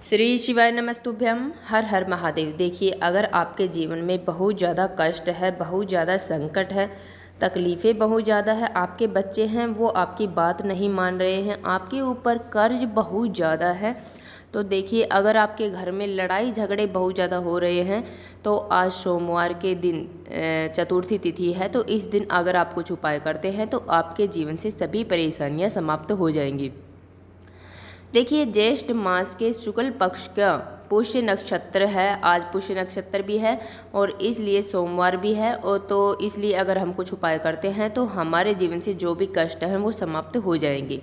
श्री शिवाय नमस्तुभ्यम। हर हर महादेव। देखिए, अगर आपके जीवन में बहुत ज़्यादा कष्ट है, बहुत ज़्यादा संकट है, तकलीफ़ें बहुत ज़्यादा है, आपके बच्चे हैं वो आपकी बात नहीं मान रहे हैं, आपके ऊपर कर्ज बहुत ज़्यादा है, तो देखिए अगर आपके घर में लड़ाई झगड़े बहुत ज़्यादा हो रहे हैं तो आज सोमवार के दिन चतुर्थी तिथि है, तो इस दिन अगर आप कुछ उपाय करते हैं तो आपके जीवन से सभी परेशानियां समाप्त हो जाएंगी। देखिए, ज्येष्ठ मास के शुक्ल पक्ष का पुष्य नक्षत्र है, आज पुष्य नक्षत्र भी है और इसलिए सोमवार भी है, और तो इसलिए अगर हम कुछ उपाय करते हैं तो हमारे जीवन से जो भी कष्ट हैं वो समाप्त हो जाएंगे।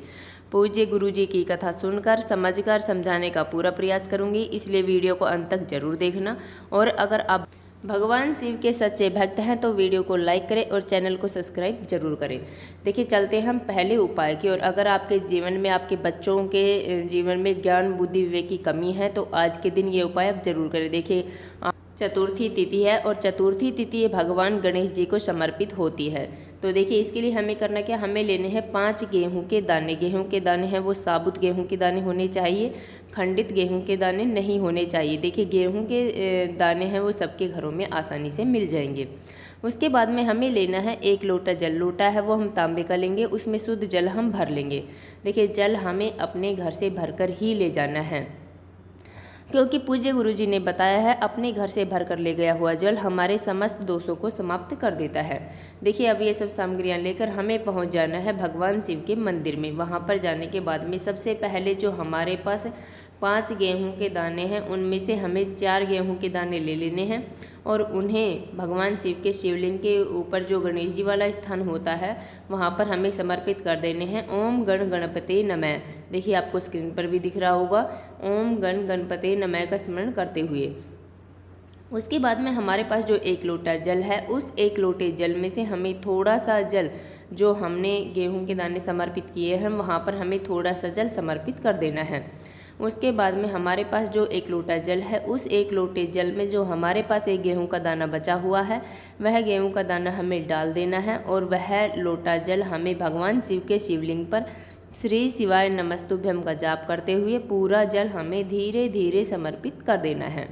पूज्य गुरु जी की कथा सुनकर समझकर समझाने का पूरा प्रयास करूंगी, इसलिए वीडियो को अंत तक जरूर देखना। और अगर आप भगवान शिव के सच्चे भक्त हैं तो वीडियो को लाइक करें और चैनल को सब्सक्राइब जरूर करें। देखिए, चलते हैं हम पहले उपाय की। और अगर आपके जीवन में, आपके बच्चों के जीवन में ज्ञान बुद्धि विवेक की कमी है तो आज के दिन ये उपाय आप जरूर करें। देखिए, चतुर्थी तिथि है और चतुर्थी तिथि भगवान गणेश जी को समर्पित होती है। तो देखिए, इसके लिए हमें करना क्या, हमें लेने हैं 5 गेहूं के दाने। गेहूं के दाने हैं वो साबुत गेहूं के दाने होने चाहिए, खंडित गेहूं के दाने नहीं होने चाहिए। देखिए, गेहूं के दाने हैं वो सबके घरों में आसानी से मिल जाएंगे। उसके बाद में हमें लेना है 1 लोटा जल। लोटा है वो हम तांबे का लेंगे, उसमें शुद्ध जल हम भर लेंगे। देखिए, जल हमें अपने घर से भरकर ही ले जाना है, क्योंकि पूज्य गुरु जी ने बताया है अपने घर से भर कर ले गया हुआ जल हमारे समस्त दोषों को समाप्त कर देता है। देखिए, अब ये सब सामग्रियां लेकर हमें पहुंच जाना है भगवान शिव के मंदिर में। वहां पर जाने के बाद में सबसे पहले जो हमारे पास 5 गेहूं के दाने हैं उनमें से हमें 4 गेहूं के दाने ले लेने हैं और उन्हें भगवान शिव के शिवलिंग के ऊपर जो गणेश जी वाला स्थान होता है वहाँ पर हमें समर्पित कर देने हैं। ओम गण गणपते नमः। देखिए, आपको स्क्रीन पर भी दिख रहा होगा, ओम गण गणपते नमः का स्मरण करते हुए। उसके बाद में हमारे पास जो 1 लोटा जल है, उस 1 लोटे जल में से हमें थोड़ा सा जल, जो हमने गेहूं के दाने समर्पित किए हैं वहाँ पर हमें थोड़ा सा जल समर्पित कर देना है। उसके बाद में हमारे पास जो 1 लोटा जल है, उस 1 लोटे जल में जो हमारे पास एक गेहूं का दाना बचा हुआ है वह गेहूं का दाना हमें डाल देना है और वह लोटा जल हमें भगवान शिव के शिवलिंग पर श्री शिवाय नमस्तुभ्यम का जाप करते हुए पूरा जल हमें धीरे धीरे समर्पित कर देना है।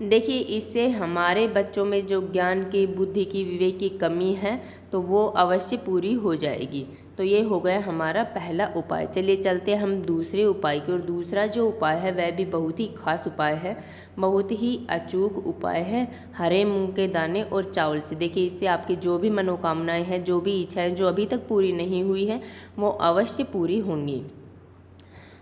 देखिए, इससे हमारे बच्चों में जो ज्ञान की, बुद्धि की, विवेक की कमी है तो वो अवश्य पूरी हो जाएगी। तो ये हो गया हमारा पहला उपाय। चलिए चलते हैं हम दूसरे उपाय की। और दूसरा जो उपाय है वह भी बहुत ही खास उपाय है, बहुत ही अचूक उपाय है, हरे मूंग के दाने और चावल से। देखिए, इससे आपकी जो भी मनोकामनाएं हैं, जो भी इच्छाएं जो अभी तक पूरी नहीं हुई हैं वो अवश्य पूरी होंगी।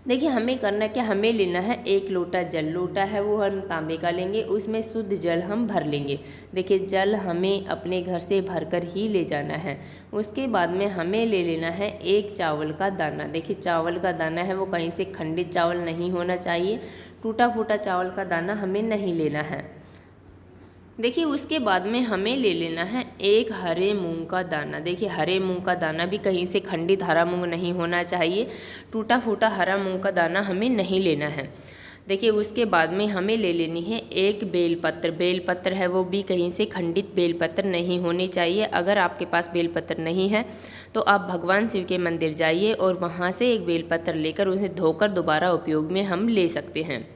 देखिए, हमें करना क्या, हमें लेना है 1 लोटा जल। लोटा है वो हम तांबे का लेंगे, उसमें शुद्ध जल हम भर लेंगे। देखिए, जल हमें अपने घर से भरकर ही ले जाना है। उसके बाद में हमें ले लेना है 1 चावल का दाना। देखिए, चावल का दाना है वो कहीं से खंडित चावल नहीं होना चाहिए, टूटा फूटा चावल का दाना हमें नहीं लेना है। देखिए, उसके बाद में हमें ले लेना है 1 हरे मूंग का दाना। देखिए, हरे मूंग का दाना भी कहीं से खंडित हरा मूंग नहीं होना चाहिए, टूटा फूटा हरा मूंग का दाना हमें नहीं लेना है। देखिए, उसके बाद में हमें ले लेनी है 1 बेलपत्र। बेलपत्र है वो भी कहीं से खंडित बेलपत्र नहीं होनी चाहिए। अगर आपके पास बेलपत्र नहीं है तो आप भगवान शिव के मंदिर जाइए और वहाँ से 1 बेलपत्र लेकर उन्हें धोकर दोबारा उपयोग में हम ले सकते हैं।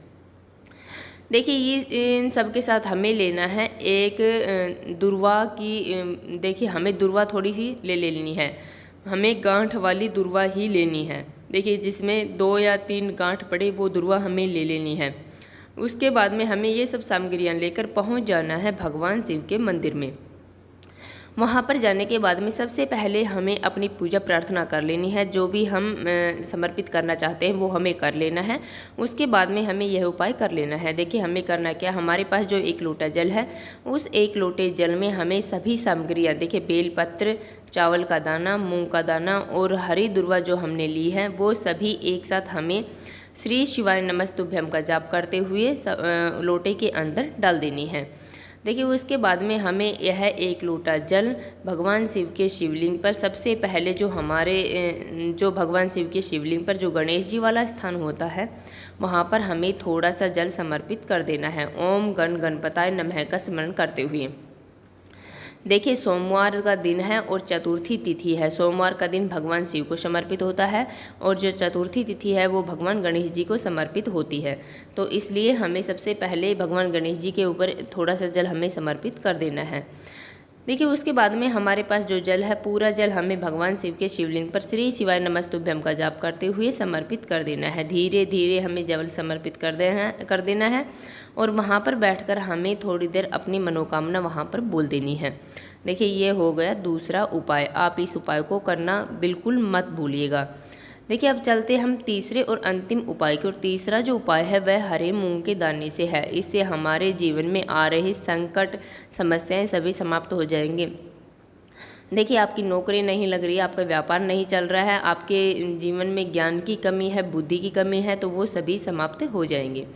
देखिए, ये इन सब के साथ हमें लेना है 1 दुर्वा की। देखिए, हमें दुर्वा थोड़ी सी ले लेनी है, हमें गांठ वाली दुर्वा ही लेनी है। देखिए, जिसमें 2 या 3 गांठ पड़े वो दुर्वा हमें ले लेनी है। उसके बाद में हमें ये सब सामग्रियां लेकर पहुंच जाना है भगवान शिव के मंदिर में। वहाँ पर जाने के बाद में सबसे पहले हमें अपनी पूजा प्रार्थना कर लेनी है, जो भी हम समर्पित करना चाहते हैं वो हमें कर लेना है। उसके बाद में हमें यह उपाय कर लेना है। देखिए, हमें करना क्या, हमारे पास जो 1 लोटा जल है उस 1 लोटे जल में हमें सभी सामग्रियाँ, देखिए बेलपत्र, चावल का दाना, मूंग का दाना और हरी दुर्वा जो हमने ली है वो सभी एक साथ हमें श्री शिवाय नमस्तुभ्यम का जाप करते हुए लोटे के अंदर डाल देनी है। देखिए, उसके बाद में हमें यह 1 लोटा जल भगवान शिव के शिवलिंग पर, सबसे पहले जो हमारे जो भगवान शिव के शिवलिंग पर जो गणेश जी वाला स्थान होता है वहाँ पर हमें थोड़ा सा जल समर्पित कर देना है। ओम गण गणपताय नमः का स्मरण करते हुए। देखिए सोमवार का दिन है और चतुर्थी तिथि है। सोमवार का दिन भगवान शिव को समर्पित होता है और जो चतुर्थी तिथि है वो भगवान गणेश जी को समर्पित होती है। तो इसलिए हमें सबसे पहले भगवान गणेश जी के ऊपर थोड़ा सा जल हमें समर्पित कर देना है। देखिए उसके बाद में हमारे पास जो जल है पूरा जल हमें भगवान शिव के शिवलिंग पर श्री शिवाय नमस्तुभ्यम का जाप करते हुए समर्पित कर देना है। धीरे धीरे हमें जल समर्पित कर देना है और वहाँ पर बैठकर हमें थोड़ी देर अपनी मनोकामना वहाँ पर बोल देनी है। देखिए ये हो गया दूसरा उपाय। आप इस उपाय को करना बिल्कुल मत भूलिएगा। देखिए अब चलते हम तीसरे और अंतिम उपाय की। और तीसरा जो उपाय है वह हरे मूंग के दाने से है। इससे हमारे जीवन में आ रहे संकट समस्याएं सभी समाप्त हो जाएंगे। देखिए आपकी नौकरी नहीं लग रही है, आपका व्यापार नहीं चल रहा है, आपके जीवन में ज्ञान की कमी है, बुद्धि की कमी है, तो वो सभी समाप्त हो जाएंगे।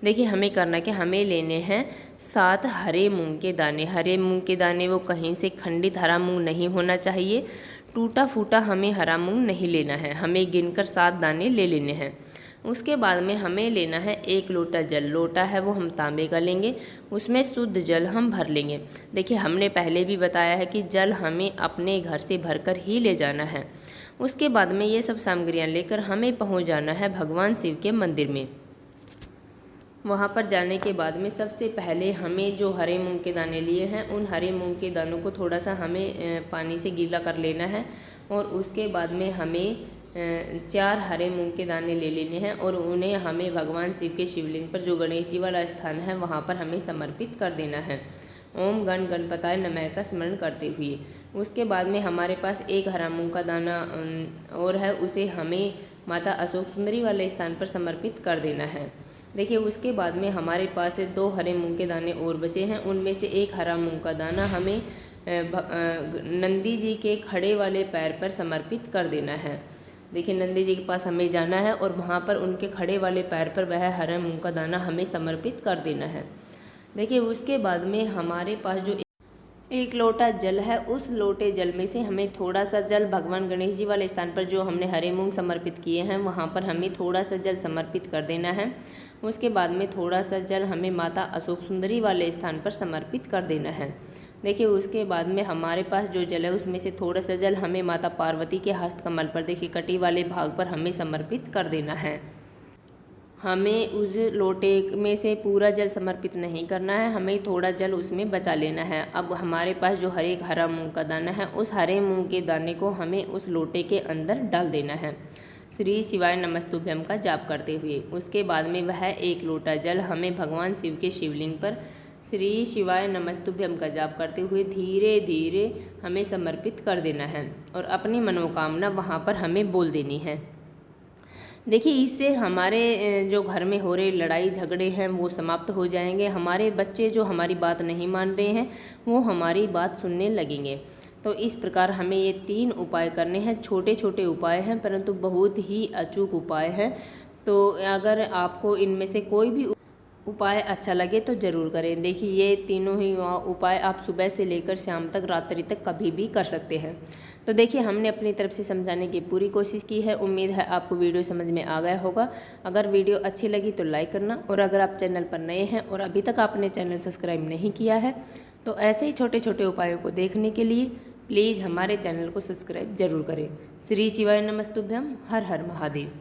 देखिए हमें करना कि हमें लेने हैं 7 हरे मूंग के दाने। हरे मूंग के दाने वो कहीं से खंडित हरा मूंग नहीं होना चाहिए, टूटा फूटा हमें हरा मूंग नहीं लेना है। हमें गिनकर 7 दाने ले लेने हैं। उसके बाद में हमें लेना है 1 लोटा जल। लोटा है वो हम तांबे का लेंगे, उसमें शुद्ध जल हम भर लेंगे। देखिए हमने पहले भी बताया है कि जल हमें अपने घर से भरकर ही ले जाना है। उसके बाद में ये सब सामग्रियाँ लेकर हमें पहुँच जाना है भगवान शिव के मंदिर में। वहाँ पर जाने के बाद में सबसे पहले हमें जो हरे मूंग के दाने लिए हैं उन हरे मूंग के दानों को थोड़ा सा हमें पानी से गीला कर लेना है और उसके बाद में हमें 4 हरे मूंग के दाने ले लेने हैं और उन्हें हमें भगवान शिव के शिवलिंग पर जो गणेश जी वाला स्थान है वहाँ पर हमें समर्पित कर देना है। ओम गण गणपताय नमः का स्मरण करते हुए। उसके बाद में हमारे पास 1 हरा मूंग का दाना और है, उसे हमें माता अशोक सुंदरी वाले स्थान पर समर्पित कर देना है। देखिए उसके बाद में हमारे पास 2 हरे मूंग के दाने और बचे हैं। उनमें से 1 हरा मूंग का दाना हमें नंदी जी के खड़े वाले पैर पर समर्पित कर देना है। देखिए नंदी जी के पास हमें जाना है और वहाँ पर उनके खड़े वाले पैर पर वह हरा मूंग का दाना हमें समर्पित कर देना है। देखिए उसके बाद में हमारे पास जो 1 लोटा जल है, उस लोटे जल में से हमें थोड़ा सा जल भगवान गणेश जी वाले स्थान पर जो हमने हरे मूंग समर्पित किए हैं वहाँ पर हमें थोड़ा सा जल समर्पित कर देना है। उसके बाद में थोड़ा सा जल हमें माता अशोक सुंदरी वाले स्थान पर समर्पित कर देना है। देखिए उसके बाद में हमारे पास जो जल है उसमें से थोड़ा सा जल हमें माता पार्वती के हस्त कमल पर, देखिए कटी वाले भाग पर हमें समर्पित कर देना है। हमें उस लोटे में से पूरा जल समर्पित नहीं करना है, हमें थोड़ा जल उसमें बचा लेना है। अब हमारे पास जो हरा मूंग का दाना है, उस हरे मूंग के दाने को हमें उस लोटे के अंदर डाल देना है श्री शिवाय नमस्तुभ्यम का जाप करते हुए। उसके बाद में वह 1 लोटा जल हमें भगवान शिव के शिवलिंग पर श्री शिवाय नमस्तुभ्यम का जाप करते हुए धीरे धीरे हमें समर्पित कर देना है और अपनी मनोकामना वहाँ पर हमें बोल देनी है। देखिए इससे हमारे जो घर में हो रहे लड़ाई झगड़े हैं वो समाप्त हो जाएंगे। हमारे बच्चे जो हमारी बात नहीं मान रहे हैं वो हमारी बात सुनने लगेंगे। तो इस प्रकार हमें ये 3 उपाय करने हैं। छोटे छोटे उपाय हैं परंतु बहुत ही अचूक उपाय हैं। तो अगर आपको इनमें से कोई भी उपाय अच्छा लगे तो ज़रूर करें। देखिए ये तीनों ही उपाय आप सुबह से लेकर शाम तक रात्रि तक कभी भी कर सकते हैं। तो देखिए हमने अपनी तरफ से समझाने की पूरी कोशिश की है। उम्मीद है आपको वीडियो समझ में आ गया होगा। अगर वीडियो अच्छी लगी तो लाइक करना, और अगर आप चैनल पर नए हैं और अभी तक आपने चैनल सब्सक्राइब नहीं किया है तो ऐसे ही छोटे छोटे उपायों को देखने के लिए प्लीज़ हमारे चैनल को सब्सक्राइब जरूर करें। श्री शिवाय नमस्तुभ्यम। हर हर महादेव।